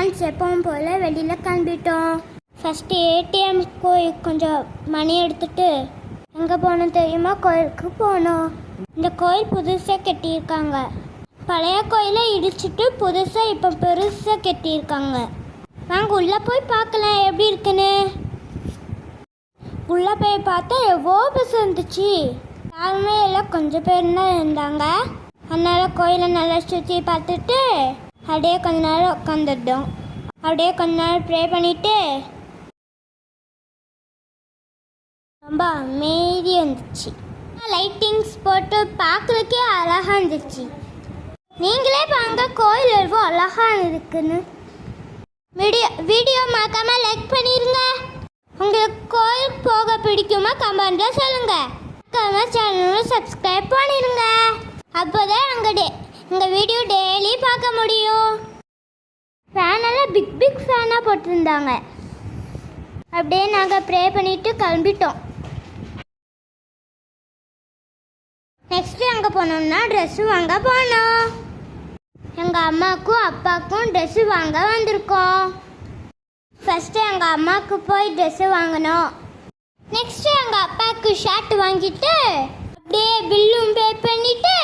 Friends எப்பவும் போல் வெளியில் கிளம்பிட்டோம். ஃபஸ்ட்டு ஏடிஎம் போய் கொஞ்சம் மணி எடுத்துட்டு எங்கே போனோம் தெரியுமா? கோயிலுக்கு போனோம். இந்த கோயில் புதுசாக கட்டியிருக்காங்க. பழைய கோயிலை இடிச்சிட்டு புதுசாக இப்போ பெருசாக கட்டியிருக்காங்க. நாங்கள் உள்ளே போய் பார்க்கலாம் எப்படி இருக்குன்னு. உள்ளே போய் பார்த்தா எவ்வளோ பஸ் இருந்துச்சு. யாருமே எல்லாம் கொஞ்சம் பேர் தான் இருந்தாங்க. அதனால் கோயிலை நல்லா சுற்றி பார்த்துட்டு அப்படியே கொஞ்ச நேரம் உட்காந்துட்டோம். அப்படியே கொஞ்ச நேரம் ப்ரே பண்ணிவிட்டு ரொம்ப அமைதியாக இருந்துச்சு. லைட்டிங்ஸ் போட்டு பார்க்குறதுக்கே அழகாக இருந்துச்சு. நீங்களே பாருங்க கோயில் எவ்வளோ அழகாக இருக்குன்னு. வீடியோ மறக்காமல் லைக் பண்ணிடுங்க. உங்களுக்கு கோயிலுக்கு போக பிடிக்குமா கமெண்ட்டில் சொல்லுங்கள். சேனலும் சப்ஸ்கிரைப் பண்ணிடுங்க. அப்போதான் எங்கள் வீடியோ டெய்லி பார்க்க முடியும். ஃபேனெல்லாம் பிக் ஃபேனாக போட்டிருந்தாங்க. அப்படியே நாங்கள் ப்ரே பண்ணிவிட்டு கிளம்பிட்டோம். நெக்ஸ்ட்டு அங்கே போனோம்னா ட்ரெஸ்ஸு வாங்க போனோம். எங்கள் அம்மாவுக்கும் அப்பாவுக்கும் ட்ரெஸ்ஸு வாங்க வந்திருக்கோம். ஃபஸ்ட்டு எங்கள் அம்மாவுக்கு போய் ட்ரெஸ்ஸு வாங்கினோம். நெக்ஸ்ட்டு எங்கள் அப்பாவுக்கு ஷர்ட் வாங்கிட்டு அப்படியே பில்லும் பே பண்ணிவிட்டு